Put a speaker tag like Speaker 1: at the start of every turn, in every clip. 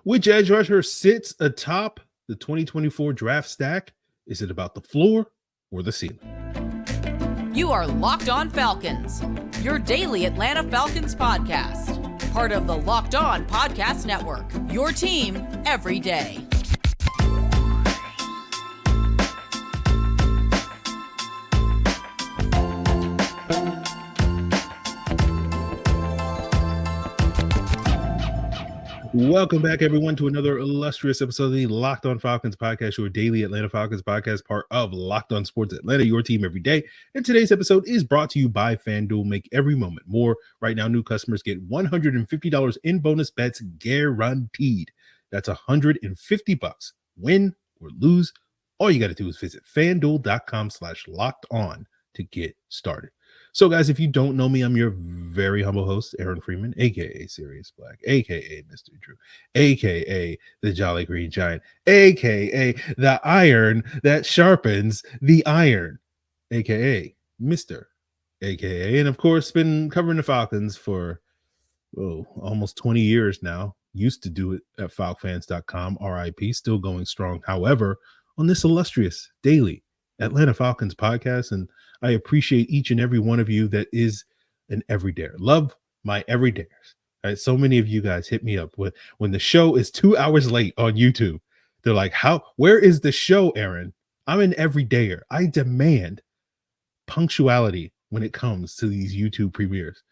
Speaker 1: Which edge rusher sits atop the 2024 draft stack? Is it about the floor or the ceiling?
Speaker 2: You are Locked On Falcons, your daily Atlanta Falcons podcast. Part of the Locked On Podcast Network, your team every day.
Speaker 1: Welcome back, everyone, to another illustrious episode of the Locked On Falcons podcast, your daily Atlanta Falcons podcast, part of Locked On Sports Atlanta, your team every day. And today's episode is brought to you by FanDuel. Make every moment more. Right now, new customers get $150 in bonus bets guaranteed. That's $150. Win or lose, all you got to do is visit FanDuel.com/locked-on to get started. So, guys, if you don't know me, I'm your very humble host, Aaron Freeman, a.k.a. Sirius Black, a.k.a. Mr. Drew, a.k.a. the Jolly Green Giant, a.k.a. the iron that sharpens the iron, a.k.a. Mr. a.k.a. And, of course, been covering the Falcons for almost 20 years now. Used to do it at falcfans.com, RIP, still going strong. However, on this illustrious daily Atlanta Falcons podcast, and I appreciate each and every one of you that is an everydayer. Love my everydayers. Right? So many of you guys hit me up with when the show is 2 hours late on YouTube. They're like, where is the show, Aaron? I'm an everydayer. I demand punctuality when it comes to these YouTube premieres.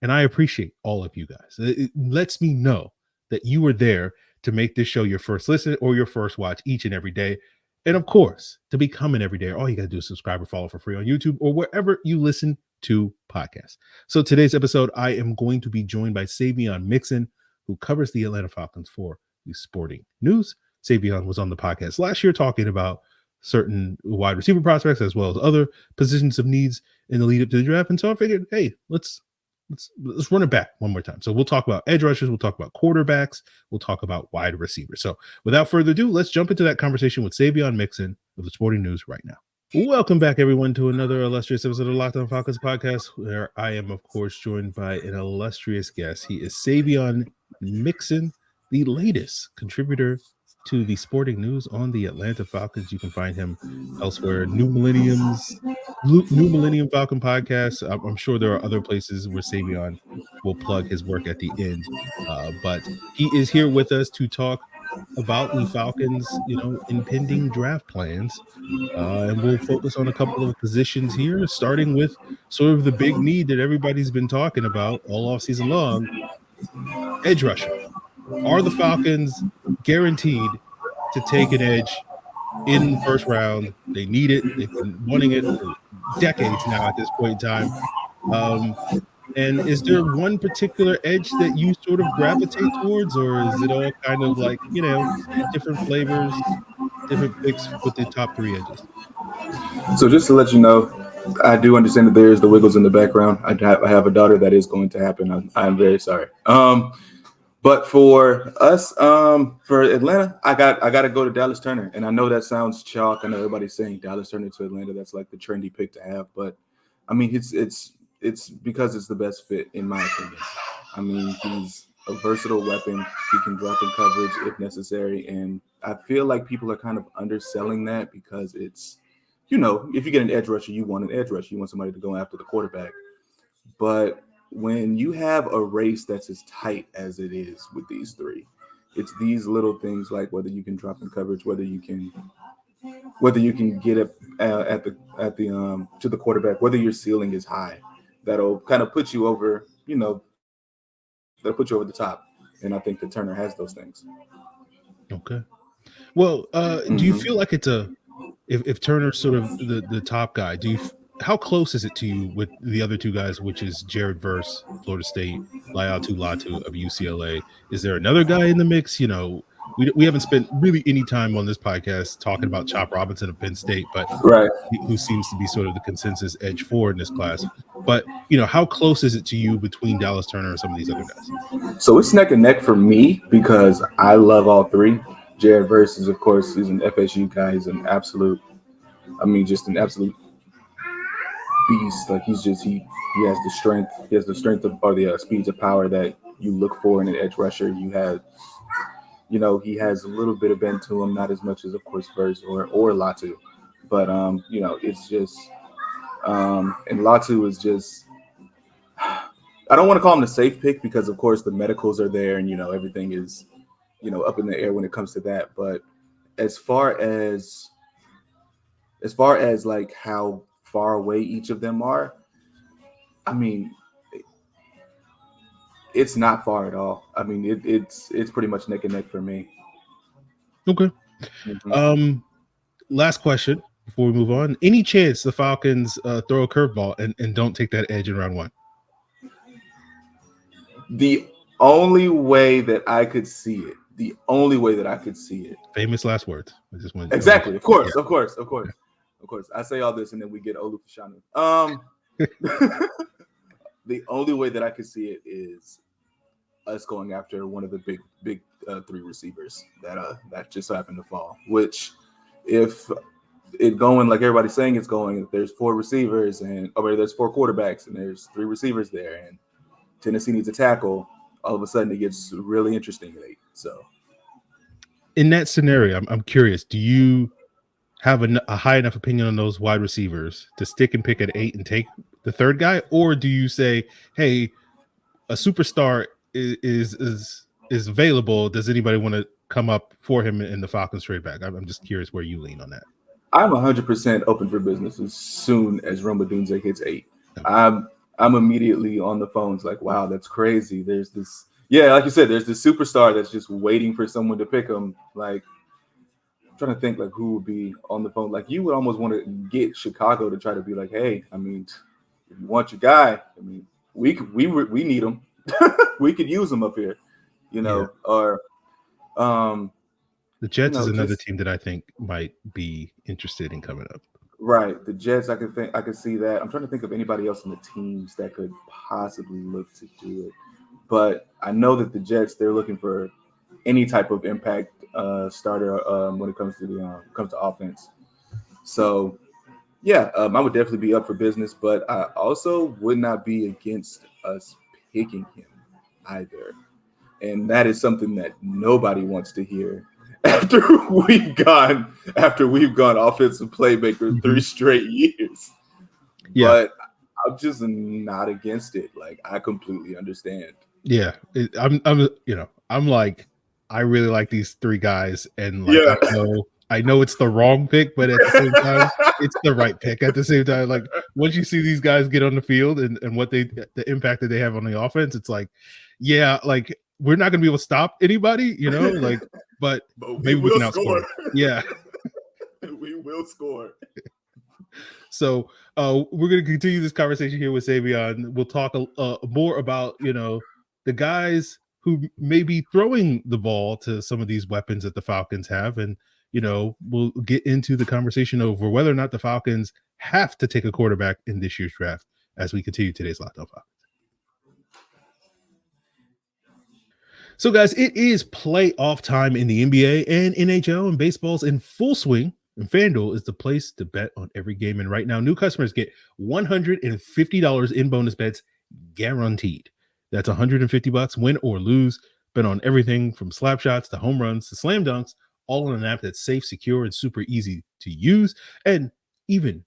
Speaker 1: And I appreciate all of you guys. It lets me know that you were there to make this show your first listen or your first watch each and every day. And of course, to become an everyday, all you got to do is subscribe or follow for free on YouTube or wherever you listen to podcasts. So today's episode, I am going to be joined by Saivion Mixson, who covers the Atlanta Falcons for the Sporting News. Saivion was on the podcast last year talking about certain wide receiver prospects as well as other positions of needs in the lead up to the draft. And so I figured, hey, let's run it back one more time. So we'll talk about edge rushers, we'll talk about quarterbacks, we'll talk about wide receivers. So without further ado, let's jump into that conversation with Saivion Mixson of the Sporting News right now. Welcome back, everyone, to another illustrious episode of Locked On Falcons podcast, where I am, of course, joined by an illustrious guest. He is Saivion Mixson, the latest contributor to the Sporting News on the Atlanta Falcons. You can find him elsewhere. New Millennium Falcon podcast. I'm sure there are other places where Saivion will plug his work at the end, but he is here with us to talk about the Falcons, impending draft plans, and we'll focus on a couple of positions here, starting with sort of the big need that everybody's been talking about all offseason long: edge rusher. Are the Falcons guaranteed to take an edge in the first round? They need it. They've been wanting it for decades now at this point in time. And is there one particular edge that you sort of gravitate towards, or is it all kind of like, different flavors, different picks with the top three edges?
Speaker 3: So just to let you know, I do understand that there is the wiggles in the background. I have a daughter. That is going to happen. I'm very sorry. But for us, for Atlanta, I got to go to Dallas Turner. And I know that sounds chalk. I know everybody's saying Dallas Turner to Atlanta. That's like the trendy pick to have. But I mean, it's because it's the best fit, in my opinion. I mean, he's a versatile weapon. He can drop in coverage if necessary. And I feel like people are kind of underselling that because it's, if you get an edge rusher, you want an edge rusher. You want somebody to go after the quarterback. But when you have a race that's as tight as it is with these three, it's these little things like whether you can drop in coverage, whether you can get it at the to the quarterback, whether your ceiling is high, that'll kind of put you over, that'll put you over the top. And I think that Turner has those things.
Speaker 1: Okay. Well, do you feel like it's if Turner's sort of the top guy, how close is it to you with the other two guys, which is Jared Verse, Florida State, Latu of UCLA? Is there another guy in the mix? We haven't spent really any time on this podcast talking about Chop Robinson of Penn State, but
Speaker 3: right,
Speaker 1: who seems to be sort of the consensus edge forward in this class. But, how close is it to you between Dallas Turner and some of these other guys?
Speaker 3: So it's neck and neck for me because I love all three. Jared Verse is, of course, he's an FSU guy. He's an absolute beast. Like he has the strength. He has the strength or the speeds of power that you look for in an edge rusher. he has a little bit of bend to him, not as much as, of course, Verse or Latu. But, it's just and Latu is just I don't want to call him the safe pick because, of course, the medicals are there and, everything is, up in the air when it comes to that. But as far as like how far away each of them are, I mean, it's not far at all. I mean, it's pretty much neck and neck for me.
Speaker 1: Okay. Mm-hmm. Last question before we move on. Any chance the Falcons throw a curveball and don't take that edge in round one?
Speaker 3: The only way that I could see it.
Speaker 1: Famous last words.
Speaker 3: Exactly. Of course. I say all this and then we get Olu Fashanu. The only way that I could see it is us going after one of the big three receivers that just happened to fall. Which, if it going like everybody's saying it's going, if there's four receivers there's four quarterbacks and there's three receivers there, and Tennessee needs a tackle, all of a sudden it gets really interesting at 8. So,
Speaker 1: in that scenario, I'm curious. Do you have a high enough opinion on those wide receivers to stick and pick at 8 and take the third guy, or do you say, "Hey, a superstar is available. Does anybody want to come up for him in the Falcons trade back?" I'm just curious where you lean on that.
Speaker 3: I'm 100% open for business as soon as Rome Odunze hits 8. I'm immediately on the phones like, wow, that's crazy. There's this, like you said, there's this superstar that's just waiting for someone to pick him. Like, I'm trying to think like who would be on the phone. Like, you would almost want to get Chicago to try to be like, hey, I mean, if you want your guy, I mean, we need him. We could use him up here, or
Speaker 1: the Jets is another team that I think might be interested in coming up.
Speaker 3: Right, the Jets. I could see that. I'm trying to think of anybody else on the teams that could possibly look to do it, but I know that the Jets, they're looking for any type of impact starter when it comes to offense. So, I would definitely be up for business, but I also would not be against us picking him either, and that is something that nobody wants to hear. After we've gone offensive playmaker 3 straight years. Yeah. But I'm just not against it. Like, I completely understand.
Speaker 1: Yeah. I'm like, I really like these 3 guys, and like I know it's the wrong pick, but at the same time, it's the right pick at the same time. Like, once you see these guys get on the field and what the impact that they have on the offense, it's like, like, we're not gonna be able to stop anybody, like, but maybe we can outscore. Yeah.
Speaker 3: We will score.
Speaker 1: So we're going to continue this conversation here with Saivion. We'll talk more about, the guys who may be throwing the ball to some of these weapons that the Falcons have. And, we'll get into the conversation over whether or not the Falcons have to take a quarterback in this year's draft as we continue today's Locked On Falcons. So, guys, it is playoff time in the NBA and NHL, and baseball's in full swing. And FanDuel is the place to bet on every game. And right now, new customers get $150 in bonus bets guaranteed. That's $150, win or lose. Bet on everything from slap shots to home runs to slam dunks, all on an app that's safe, secure, and super easy to use. And even,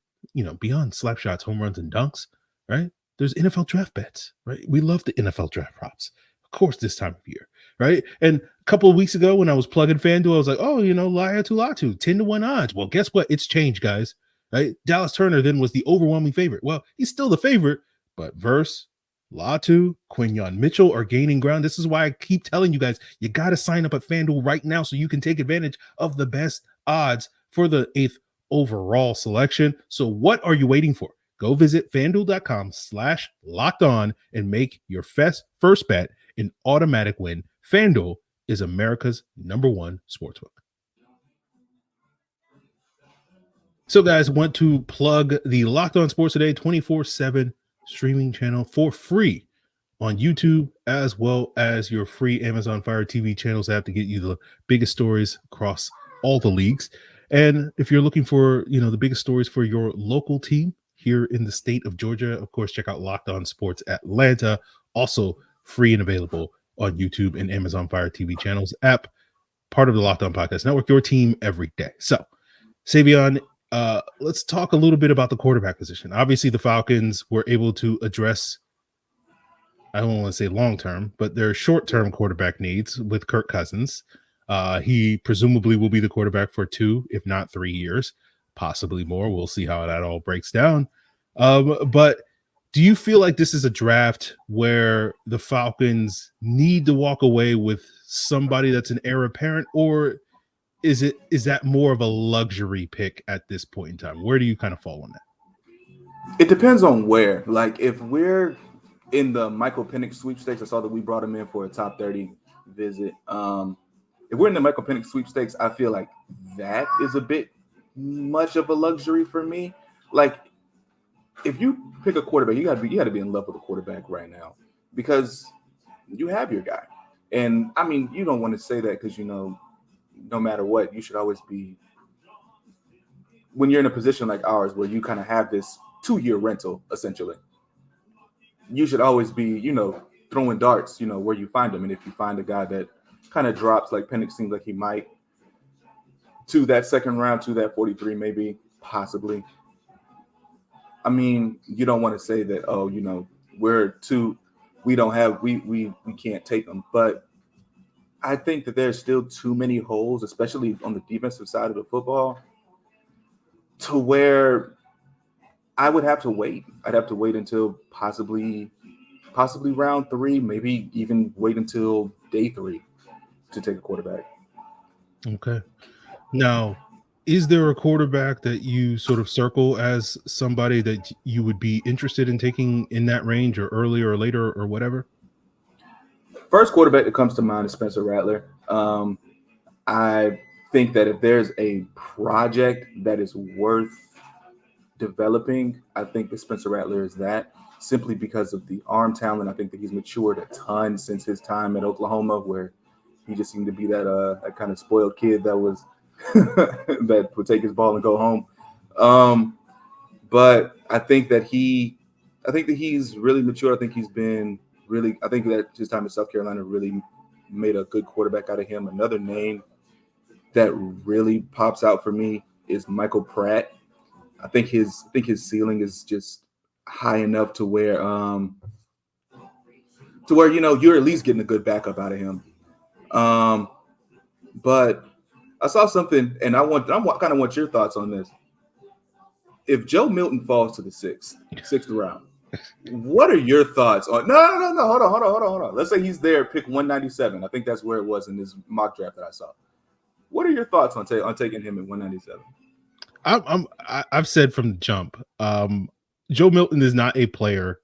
Speaker 1: beyond slap shots, home runs, and dunks, right? There's NFL draft bets, right? We love the NFL draft props. Of course, this time of year, right? And a couple of weeks ago when I was plugging FanDuel, I was like, Latu, 10-1 odds. Well, guess what? It's changed, guys, right? Dallas Turner then was the overwhelming favorite. Well, he's still the favorite, but Verse, Latu, Quinyon Mitchell are gaining ground. This is why I keep telling you guys, you got to sign up at FanDuel right now so you can take advantage of the best odds for the 8th overall selection. So what are you waiting for? Go visit FanDuel.com/lockedon and make your first bet an automatic win. FanDuel is America's #1 sportsbook. So, guys, want to plug the Locked On Sports Today 24/7 streaming channel for free on YouTube, as well as your free Amazon Fire TV channels app to get you the biggest stories across all the leagues. And if you're looking for, the biggest stories for your local team here in the state of Georgia, of course, check out Locked On Sports Atlanta, also free and available on YouTube and Amazon Fire TV channels app. part of the Locked On Podcast Network, your team every day. So, Saivion, let's talk a little bit about the quarterback position. Obviously, the Falcons were able to address, I don't want to say long-term, but their short-term quarterback needs with Kirk Cousins. He presumably will be the quarterback for 2, if not 3 years, possibly more. We'll see how that all breaks down. But do you feel like this is a draft where the Falcons need to walk away with somebody that's an heir apparent, or is that more of a luxury pick at this point in time? Where do you kind of fall on that?
Speaker 3: It depends on where. Like, if we're in the Michael Penix sweepstakes, I saw that we brought him in for a top 30 visit. If we're in the Michael Penix sweepstakes, I feel like that is a bit much of a luxury for me. Like, if you pick a quarterback, you got to be in love with a quarterback right now, because you have your guy. And I mean, you don't want to say that because, no matter what, you should always be, when you're in a position like ours where you kind of have this 2-year rental, essentially, you should always be, throwing darts, where you find them. And if you find a guy that kind of drops, like Penix seems like he might, to that second round, to that 43, maybe, possibly. I mean, you don't want to say that, we can't take them. But I think that there's still too many holes, especially on the defensive side of the football, to where I would have to wait. I'd have to wait until possibly round 3, maybe even wait until day 3 to take a quarterback. Okay.
Speaker 1: Now, is there a quarterback that you sort of circle as somebody that you would be interested in taking in that range, or earlier or later or whatever?
Speaker 3: First quarterback that comes to mind is Spencer Rattler. I think that if there's a project that is worth developing, I think that Spencer Rattler is that, simply because of the arm talent. I think that he's matured a ton since his time at Oklahoma, where he just seemed to be that kind of spoiled kid that was that would take his ball and go home. But I think that he's really mature. I think that his time in South Carolina really made a good quarterback out of him. Another name that really pops out for me is Michael Pratt. I think his ceiling is just high enough to where you're at least getting a good backup out of him. But I saw something, and I kind of want your thoughts on this. If Joe Milton falls to the sixth round, what are your thoughts on? No. Hold on. Let's say he's there, pick 197. I think that's where it was in this mock draft that I saw. What are your thoughts on taking him at 197?
Speaker 1: I've said from the jump, Joe Milton is not a player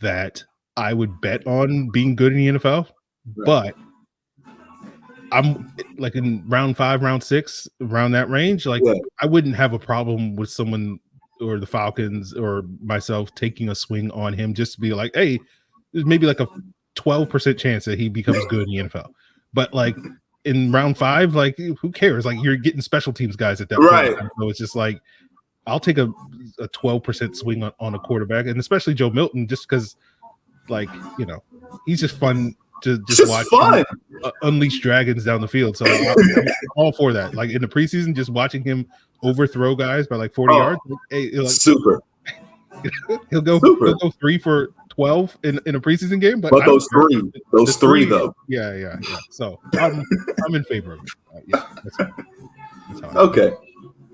Speaker 1: that I would bet on being good in the NFL, right. But I'm like in round 5, round 6, around that range. Like, yeah. I wouldn't have a problem with someone or the Falcons or myself taking a swing on him just to be like, hey, there's maybe like a 12% chance that he becomes good in the NFL. But like in round 5, like, who cares? Like, you're getting special teams guys at that
Speaker 3: right.
Speaker 1: point. So it's just like, I'll take a 12% swing on a quarterback, and especially Joe Milton, just because, like, he's just fun to just watch him unleash dragons down the field. So I'm all for that. Like in the preseason, just watching him overthrow guys by like 40 yards.
Speaker 3: Super.
Speaker 1: He'll go 3 for 12 in a preseason game. But
Speaker 3: those three though.
Speaker 1: Yeah. So I'm in favor of it. That's how
Speaker 3: okay.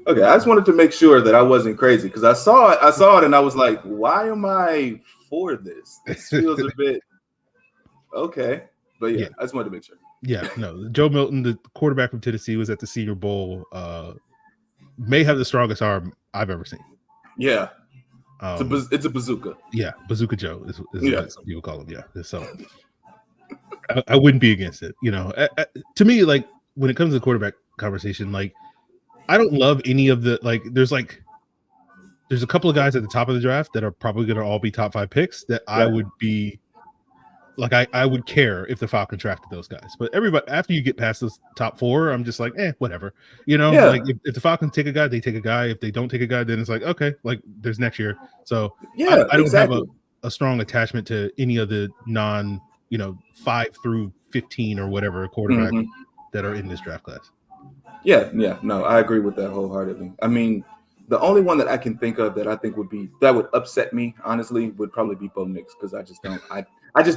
Speaker 3: I just wanted to make sure that I wasn't crazy, because I saw it and I was like, why am I for this? This feels a bit okay. But yeah, I just wanted to make sure.
Speaker 1: Yeah, no, Joe Milton, the quarterback from Tennessee, was at the Senior Bowl. May have the strongest arm I've ever seen.
Speaker 3: Yeah. It's a bazooka.
Speaker 1: Yeah, Bazooka Joe is what some people call him. Yeah. So I wouldn't be against it. To me, like, when it comes to the quarterback conversation, like, I don't love any of the, like, there's a couple of guys at the top of the draft that are probably going to all be top 5 picks that I would be like, I would care if the Falcons drafted those guys. But everybody, after you get past those top 4, I'm just like, whatever. Like if the Falcons take a guy, they take a guy. If they don't take a guy, then it's like, okay, like, there's next year. So I don't have a strong attachment to any of the non, 5 through 15 or whatever quarterback that are in this draft class.
Speaker 3: Yeah, no, I agree with that wholeheartedly. I mean, the only one that I can think of that I think would upset me, honestly, would probably be Bo Nix, because I just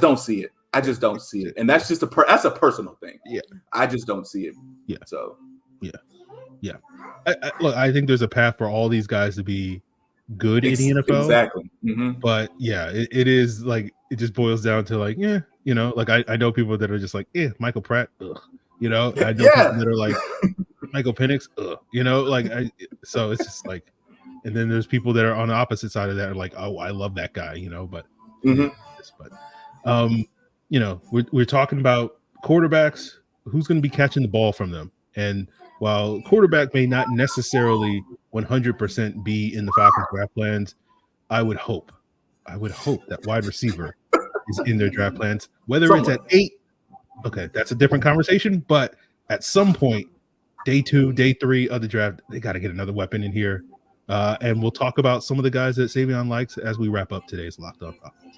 Speaker 3: don't see it. I just don't see it, and that's just that's a personal thing.
Speaker 1: Yeah,
Speaker 3: I just don't see it.
Speaker 1: Yeah.
Speaker 3: So.
Speaker 1: Yeah. Look, I think there's a path for all these guys to be good in the NFL.
Speaker 3: Exactly. Mm-hmm.
Speaker 1: But yeah, it is like, it just boils down to like, yeah, you know, like I know people that are just like, Michael Pratt, ugh. You know, I know people that are like Michael Penix, ugh. You know, like so it's just like, and then there's people that are on the opposite side of that are like, oh, I love that guy, you know, but you know, we're talking about quarterbacks, who's going to be catching the ball from them. And while quarterback may not necessarily 100% be in the Falcons draft plans, I would hope that wide receiver is in their draft plans. Whether it's at 8, okay, that's a different conversation. But at some point, day 2, day 3 of the draft, they got to get another weapon in here. And we'll talk about some of the guys that Saivion likes as we wrap up today's Locked On Falcons.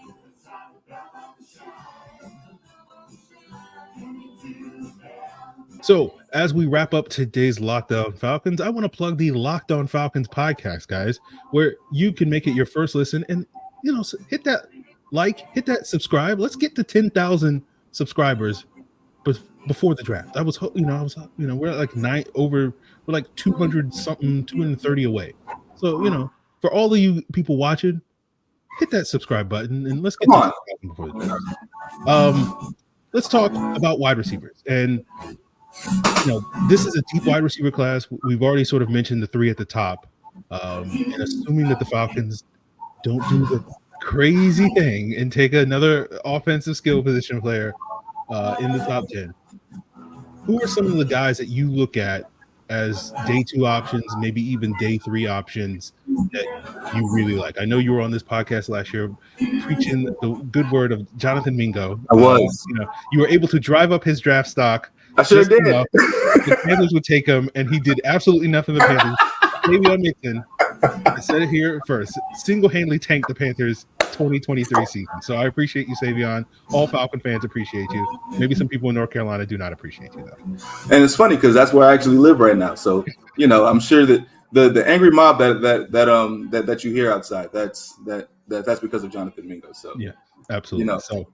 Speaker 1: So as we wrap up today's Locked On Falcons, I want to plug the Locked On Falcons podcast, guys, where you can make it your first listen and, you know, hit that like, hit that subscribe. Let's get to 10,000 subscribers before the draft. We're at like we're like 200 something, 230 away. So, you know, for all of you people watching, hit that subscribe button and let's get to before the draft. Let's talk about wide receivers. And you know, this is a deep wide receiver class. We've already sort of mentioned the 3 at the top. And assuming that the Falcons don't do the crazy thing and take another offensive skill position player in the top 10, who are some of the guys that you look at as day 2 options, maybe even day 3 options that you really like? I know you were on this podcast last year preaching the good word of Jonathan Mingo.
Speaker 3: I was.
Speaker 1: You were able to drive up his draft stock.
Speaker 3: I sure did.
Speaker 1: The Panthers would take him, and he did absolutely nothing. The Panthers, Saivion Mixson, I said it here first, single-handedly tanked the Panthers' 2023 season. So I appreciate you, Saivion. All Falcon fans appreciate you. Maybe some people in North Carolina do not appreciate you, though.
Speaker 3: And it's funny because that's where I actually live right now. So, you know, I'm sure that the angry mob that you hear outside, that's because of Jonathan Mingo. So
Speaker 1: yeah, absolutely.
Speaker 3: You know,
Speaker 1: so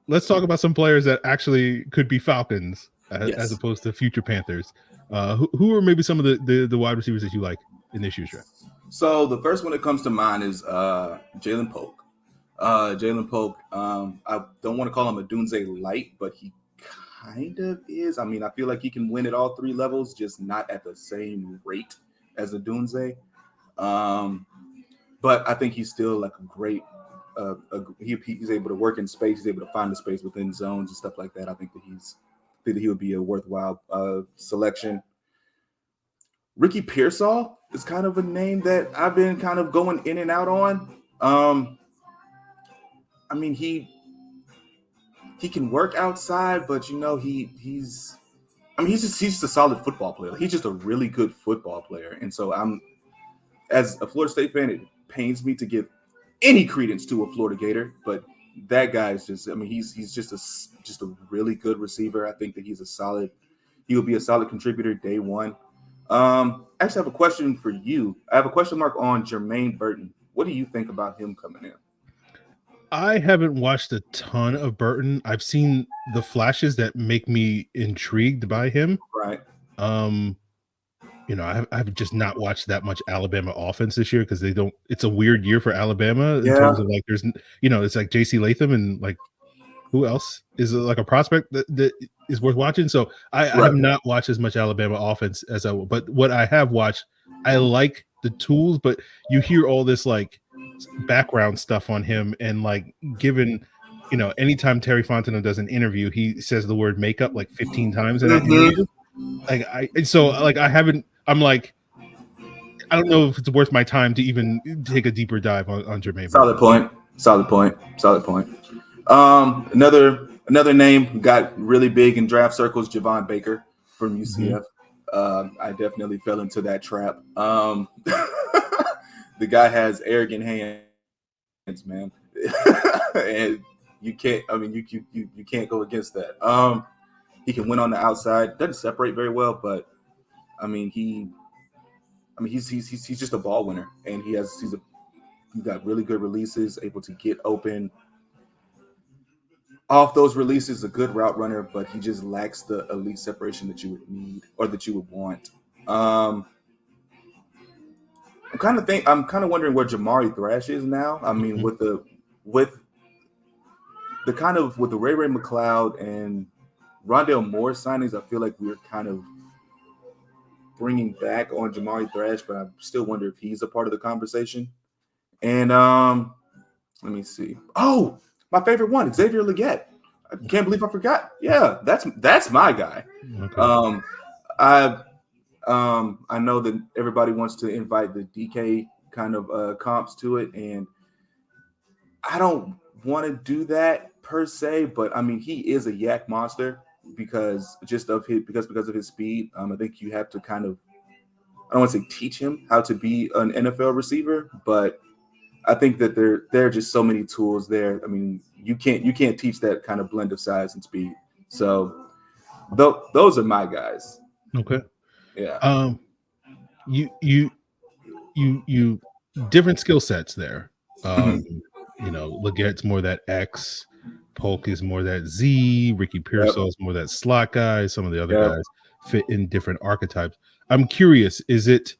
Speaker 1: let's talk about some players that actually could be Falcons as opposed to future Panthers. Who are maybe some of the wide receivers that you like in this year's draft?
Speaker 3: So the first one that comes to mind is Ja'Lynn Polk. Ja'Lynn Polk, I don't want to call him a Dunze light, but he kind of is. I mean, I feel like he can win at all 3 levels, just not at the same rate as a Dunze. But I think he's still like a great he's able to work in space. He's able to find the space within zones and stuff like that. I think that he would be a worthwhile selection. Ricky Pearsall is kind of a name that I've been kind of going in and out on. I mean, he can work outside, but you know, he's just a solid football player. He's just a really good football player. And so as a Florida State fan, it pains me to give any credence to a Florida Gator, but that guy is just, I mean, he's just a really good receiver. I think that he will be a solid contributor day 1. Actually, I have a question for you. I have a question mark on Jermaine Burton. What do you think about him coming in?
Speaker 1: I haven't watched a ton of Burton. I've seen the flashes that make me intrigued by him.
Speaker 3: Right.
Speaker 1: You know, I've just not watched that much Alabama offense this year because it's a weird year for Alabama in terms of like, there's, you know, it's like JC Latham and like who else is like a prospect that is worth watching. So I have not watched as much Alabama offense as I will, but what I have watched, I like the tools, but you hear all this like background stuff on him, and like given, you know, anytime Terry Fontenot does an interview, he says the word makeup like 15 times in that interview. Like I'm like, I don't know if it's worth my time to even take a deeper dive on Jermaine.
Speaker 3: Solid point. Another name who got really big in draft circles, Javon Baker from UCF. I definitely fell into that trap. The guy has arrogant hands, man, and you can't. I mean, you can't go against that. He can win on the outside. Doesn't separate very well, but he's just a ball winner, and he's got really good releases, able to get open off those releases, a good route runner, but he just lacks the elite separation that you would need or that you would want. I'm kind of wondering where Jamari Thrash is now. I mean, with the Ray Ray McCloud and Rondale Moore signings, I feel like we're kind of bringing back on Jamari Thrash, but I still wonder if he's a part of the conversation. And let me see. Oh, my favorite one, Xavier Legette. I can't believe I forgot. Yeah, that's my guy. Okay. I know that everybody wants to invite the DK kind of comps to it, and I don't want to do that per se, but I mean he is a yak monster because of his speed. I think you have to kind of, I don't want to say teach him how to be an NFL receiver, but I think that there are just so many tools there. I mean, you can't teach that kind of blend of size and speed. So those are my guys.
Speaker 1: Okay.
Speaker 3: Yeah.
Speaker 1: You different skill sets there. Legette's more that X, Polk is more that Z, Ricky Pearsall is more that slot guy. Some of the other guys fit in different archetypes. I'm curious, is it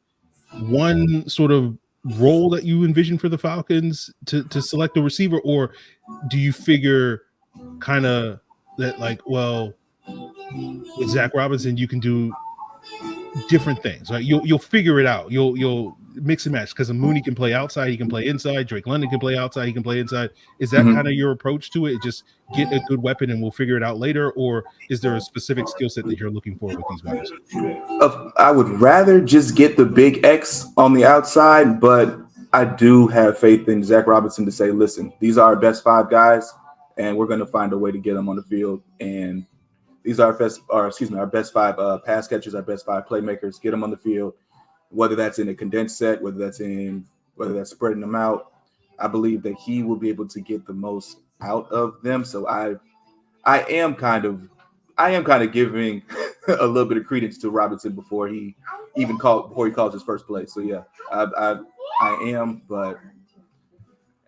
Speaker 1: one sort of role that you envision for the Falcons to select a receiver, or do you figure kind of that like, well, with Zach Robinson you can do different things, right? You'll figure it out. You'll mix and match because Mooney can play outside, he can play inside. Drake London can play outside, he can play inside. Is that kind of your approach to it? Just get a good weapon and we'll figure it out later, or is there a specific skill set that you're looking for with these guys?
Speaker 3: I would rather just get the big X on the outside, but I do have faith in Zach Robinson to say, listen, these are our best 5 guys, and we're going to find a way to get them on the field. And these are our best 5 pass catchers, our best 5 playmakers. Get them on the field, whether that's in a condensed set, whether that's spreading them out. I believe that he will be able to get the most out of them. So I am kind of giving a little bit of credence to Robinson before he calls his first play. So yeah, I am, but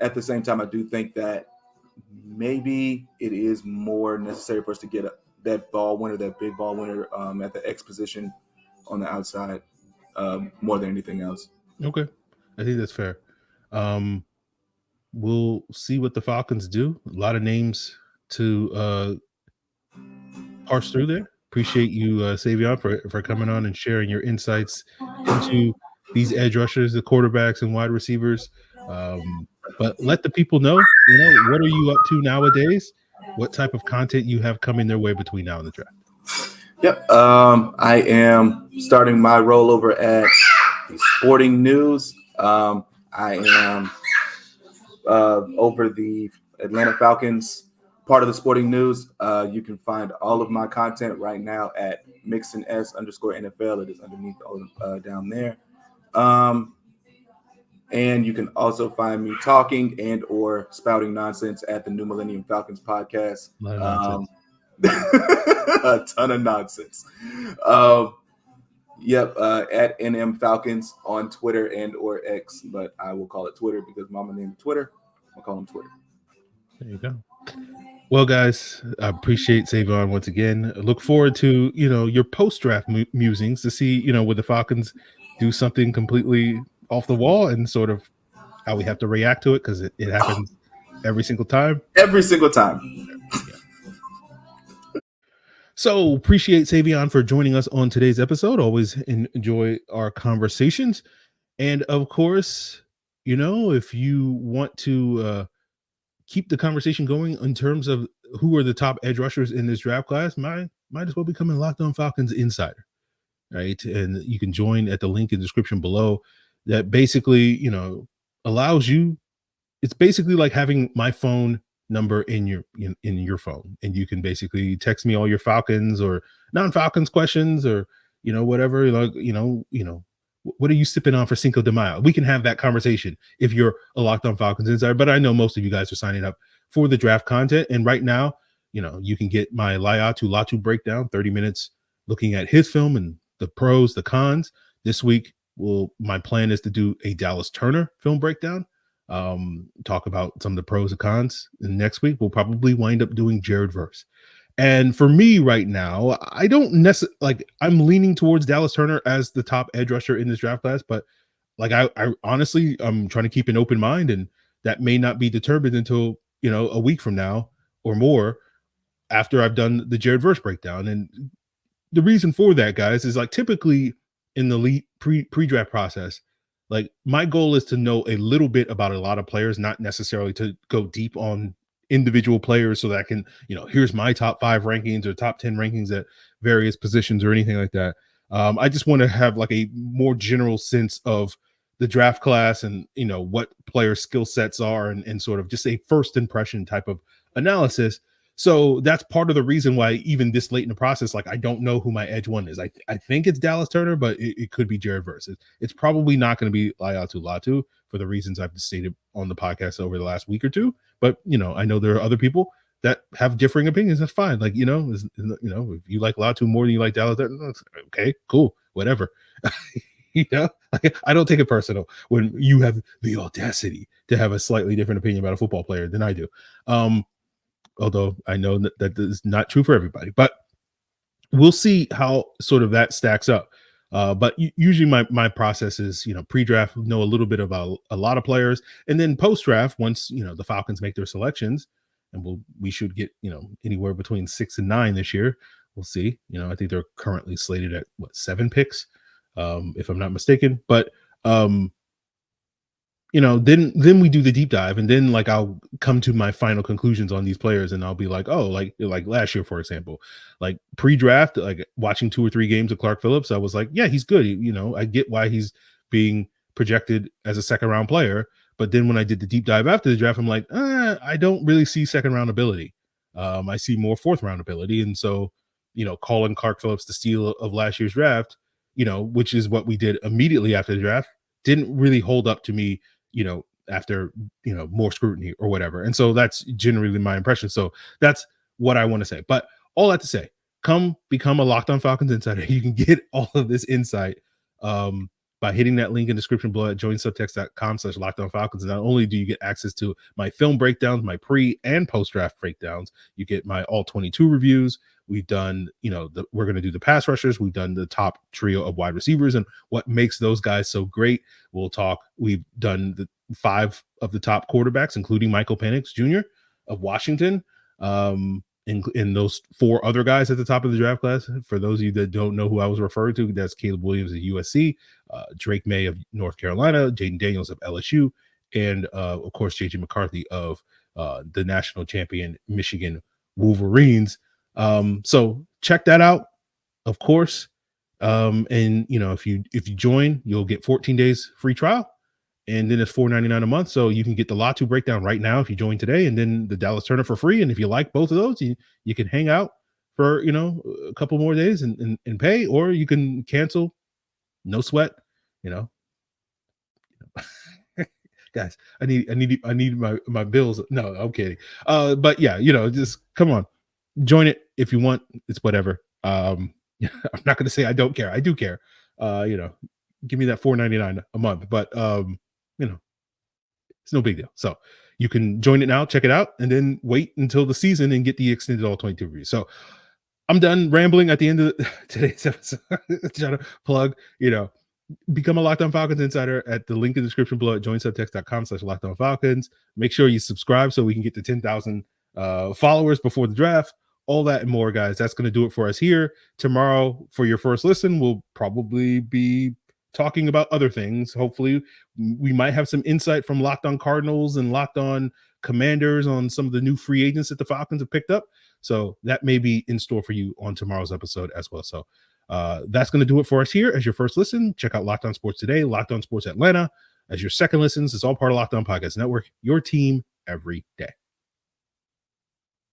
Speaker 3: at the same time, I do think that maybe it is more necessary for us to get that big ball winner at the X position on the outside more than anything else.
Speaker 1: Okay. I think that's fair. We'll see what the Falcons do. A lot of names to parse through there. Appreciate you, Saivion, for coming on and sharing your insights into these edge rushers, the quarterbacks and wide receivers. But let the people know, what are you up to nowadays? What type of content you have coming their way between now and the draft?
Speaker 3: Yep. I am starting my rollover at Sporting News. I am over the Atlanta Falcons part of the Sporting News. You can find all of my content right now at Mixon_NFL. It is underneath down there. And you can also find me talking and or spouting nonsense at the New Millennium Falcons podcast. A ton of nonsense. At NM Falcons on Twitter and or X, but I will call it Twitter because Mama named Twitter. I'll call him Twitter.
Speaker 1: There you go. Well, guys, I appreciate Saivion once again. I look forward to your post-draft musings to see would the Falcons do something completely off the wall and sort of how we have to react to it, because it happens every single time.
Speaker 3: Every single time.
Speaker 1: So appreciate Saivion for joining us on today's episode. Always enjoy our conversations. And of course, if you want to keep the conversation going in terms of who are the top edge rushers in this draft class, might as well become a Locked On Falcons insider, right? And you can join at the link in the description below. That basically, allows you. It's basically like having my phone number in your phone, and you can basically text me all your Falcons or non-Falcons questions, or whatever. Like what are you sipping on for Cinco de Mayo? We can have that conversation if you're a Locked On Falcons insider. But I know most of you guys are signing up for the draft content, and right now you can get my Latu breakdown, 30 minutes looking at his film and the pros, the cons. This week, my plan is to do a Dallas Turner film breakdown, talk about some of the pros and cons. And next week, we'll probably wind up doing Jared Verse. And for me right now, I don't necessarily I'm leaning towards Dallas Turner as the top edge rusher in this draft class, but I honestly, I'm trying to keep an open mind, and that may not be determined until, a week from now or more after I've done the Jared Verse breakdown. And the reason for that, guys, is typically in the elite pre-draft process, my goal is to know a little bit about a lot of players, not necessarily to go deep on individual players so that I can, here's my top 5 rankings or top 10 rankings at various positions or anything like that. I just want to have a more general sense of the draft class and, what player skill sets are and sort of just a first impression type of analysis. So that's part of the reason why even this late in the process, I don't know who my edge one is. I think it's Dallas Turner, but it could be Jared Verse. It's probably not going to be Latu for the reasons I've stated on the podcast over the last week or two. But, I know there are other people that have differing opinions. That's fine. If you like Latu more than you like Dallas, okay, cool, whatever. I don't take it personal when you have the audacity to have a slightly different opinion about a football player than I do. Although I know that is not true for everybody, but we'll see how sort of that stacks up. But usually my process is, pre-draft, know a little bit about a lot of players, and then post-draft, once, the Falcons make their selections, and we should get, anywhere between 6 and 9 this year. We'll see. I think they're currently slated at 7 picks, if I'm not mistaken. But then we do the deep dive, and then I'll come to my final conclusions on these players, and I'll be like last year, for example, pre-draft, watching 2 or 3 games of Clark Phillips, I was like, yeah, he's good. I get why he's being projected as a second round player. But then when I did the deep dive after the draft, I'm like, I don't really see second round ability. I see more 4th round ability. And so, calling Clark Phillips the steal of last year's draft, which is what we did immediately after the draft, didn't really hold up to me, after, more scrutiny or whatever. And so that's generally my impression. So that's what I want to say. But all that to say, come become a Locked On Falcons insider. You can get all of this insight by hitting that link in the description below at joinsubtext.com/LockedOnFalcons. And not only do you get access to my film breakdowns, my pre and post-draft breakdowns, you get my all 22 reviews. We've done, we're going to do the pass rushers. We've done the top trio of wide receivers and what makes those guys so great. We've done the 5 of the top quarterbacks, including Michael Penix Jr. of Washington. In those 4 other guys at the top of the draft class. For those of you that don't know who I was referring to, that's Caleb Williams of USC, Drake May of North Carolina, Jaden Daniels of LSU, and of course, JJ McCarthy of the national champion Michigan Wolverines. So check that out, of course. And if you join, you'll get 14 days free trial. And then it's $4.99 a month. So you can get the Latu breakdown right now if you join today, and then the Dallas Turner for free. And if you like both of those, you can hang out for, a couple more days and pay, or you can cancel. No sweat, guys, I need my bills. No, I'm kidding. But yeah, just come on, join it if you want. It's whatever. I'm not going to say I don't care. I do care. Give me that $4.99 a month, but it's no big deal. So you can join it now, check it out, and then wait until the season and get the extended all 22 reviews. So I'm done rambling at the end of today's episode. Trying to plug, become a Locked On Falcons insider at the link in the description below at joinsubtext.com/LockedOnFalcons. Make sure you subscribe so we can get to 10,000 followers before the draft. All that and more, guys. That's going to do it for us here. Tomorrow, for your first listen, we'll probably be talking about other things. Hopefully, we might have some insight from Locked On Cardinals and Locked On Commanders on some of the new free agents that the Falcons have picked up. So that may be in store for you on tomorrow's episode as well. So that's going to do it for us here as your first listen. Check out Locked On Sports Today, Locked On Sports Atlanta as your second listens. It's all part of Locked On Podcast Network, your team every day.